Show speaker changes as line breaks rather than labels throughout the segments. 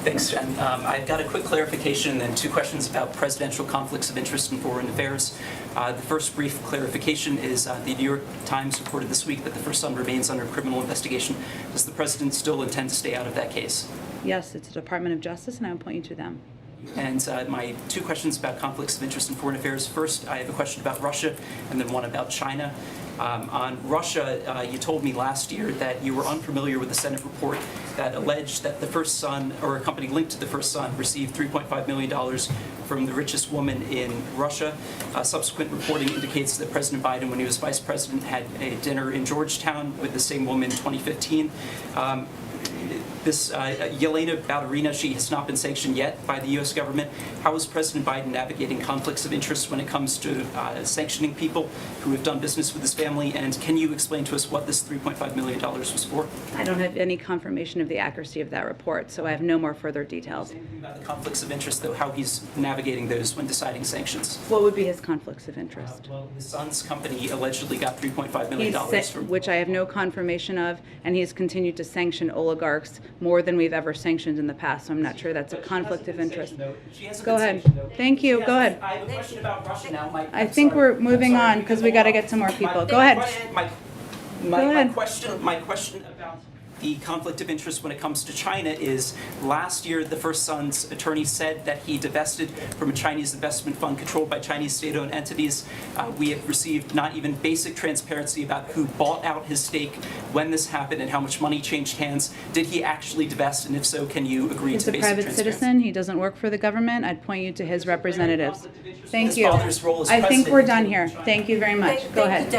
Thanks, Jen. I've got a quick clarification and then two questions about presidential conflicts of interest in foreign affairs. The first brief clarification is the New York Times reported this week that the first son remains under criminal investigation. Does the president still intend to stay out of that case?
Yes, it's the Department of Justice, and I will point you to them.
And my two questions about conflicts of interest in foreign affairs. First, I have a question about Russia, and then one about China. On Russia, you told me last year that you were unfamiliar with the Senate report that alleged that the first son, or a company linked to the first son, received $3.5 million from the richest woman in Russia. Subsequent reporting indicates that President Biden, when he was vice president, had a dinner in Georgetown with the same woman in 2015. This Yelena Ballerina, she has not been sanctioned yet by the U.S. government. How is President Biden navigating conflicts of interest when it comes to sanctioning people who have done business with his family? And can you explain to us what this $3.5 million was for?
I don't have any confirmation of the accuracy of that report, so I have no more further details.
Anything about the conflicts of interest, though, how he's navigating those when deciding sanctions?
What would be his conflicts of interest?
Well, his son's company allegedly got $3.5 million from...
Which I have no confirmation of, and he has continued to sanction oligarchs more than we've ever sanctioned in the past, so I'm not sure that's a conflict of interest. Go ahead. Thank you. Go ahead.
I have a question about Russia now.
I think we're moving on because we got to get some more people. Go ahead.
My question about the conflict of interest when it comes to China is, last year the first son's attorney said that he divested from a Chinese investment fund controlled by Chinese state-owned entities. We have received not even basic transparency about who bought out his stake, when this happened, and how much money changed hands. Did he actually divest, and if so, can you agree to basic transparency?
He's a private citizen. He doesn't work for the government. I'd point you to his representatives. Thank you. I think we're done here. Thank you very much. Go ahead.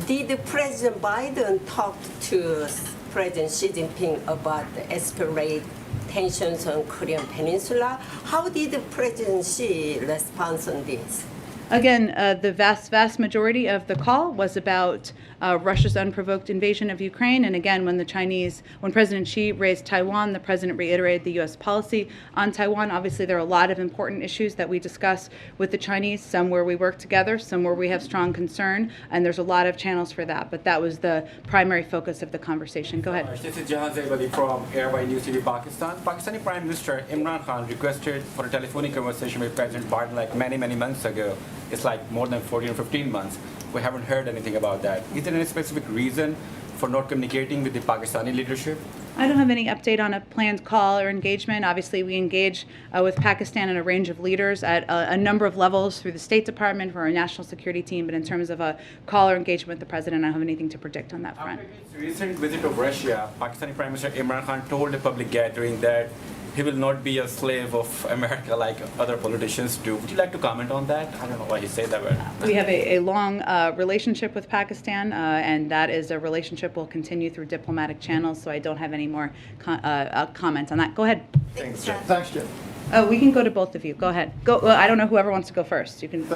Did President Biden talk to President Xi Jinping about the escalate tensions on Korean Peninsula? How did President Xi respond on this?
Again, the vast majority of the call was about Russia's unprovoked invasion of Ukraine. And again, when President Xi raised Taiwan, the president reiterated the U.S. policy on Taiwan. Obviously, there are a lot of important issues that we discuss with the Chinese, some where we work together, some where we have strong concern, and there's a lot of channels for that. But that was the primary focus of the conversation. Go ahead.
This is Jahan Zaybali from Airway News TV Pakistan. Pakistani Prime Minister Imran Khan requested for a telephonic conversation with President Biden like many months ago. It's like more than 14 or 15 months. We haven't heard anything about that. Is there any specific reason for not communicating with the Pakistani leadership?
I don't have any update on a planned call or engagement. Obviously, we engage with Pakistan and a range of leaders at a number of levels through the State Department, for our national security team, but in terms of a call or engagement with the president, I don't have anything to predict on that front.
After his recent visit of Russia, Pakistani Prime Minister Imran Khan told a public gathering that he will not be a slave of America like other politicians do. Would you like to comment on that? I don't know why he said that word.
We have a long relationship with Pakistan, and that is a relationship will continue through diplomatic channels, so I don't have any more comment on that. Go ahead.
Thanks, Jen. Thanks, Jen.
We can go to both of you. Go ahead. Go. Well, I don't know whoever wants to go first. You can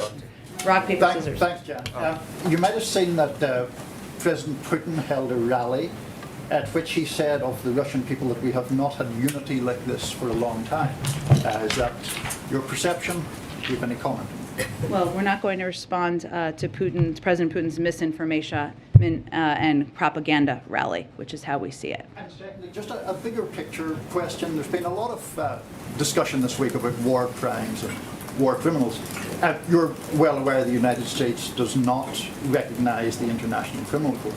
rock, paper, scissors.
Thanks, Jen. You might have seen that President Putin held a rally at which he said of the Russian people that we have not had unity like this for a long time. Is that your perception? Do you have any comment?
Well, we're not going to respond to President Putin's misinformation and propaganda rally, which is how we see it.
And secondly, just a bigger picture question. There's been a lot of discussion this week about war crimes and war criminals. You're well aware the United States does not recognize the International Criminal Court.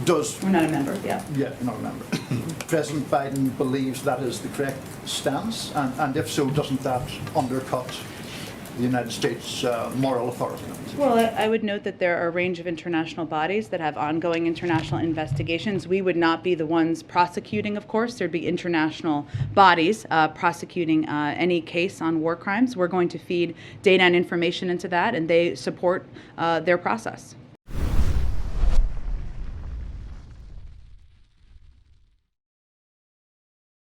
We're not a member, yeah.
Yeah, you're not a member. President Biden believes that is the correct stance, and if so, doesn't that undercut the United States' moral authority?
Well, I would note that there are a range of international bodies that have ongoing international investigations. We would not be the ones prosecuting, of course. There'd be international bodies prosecuting any case on war crimes. We're going to feed data and information into that, and they support their process.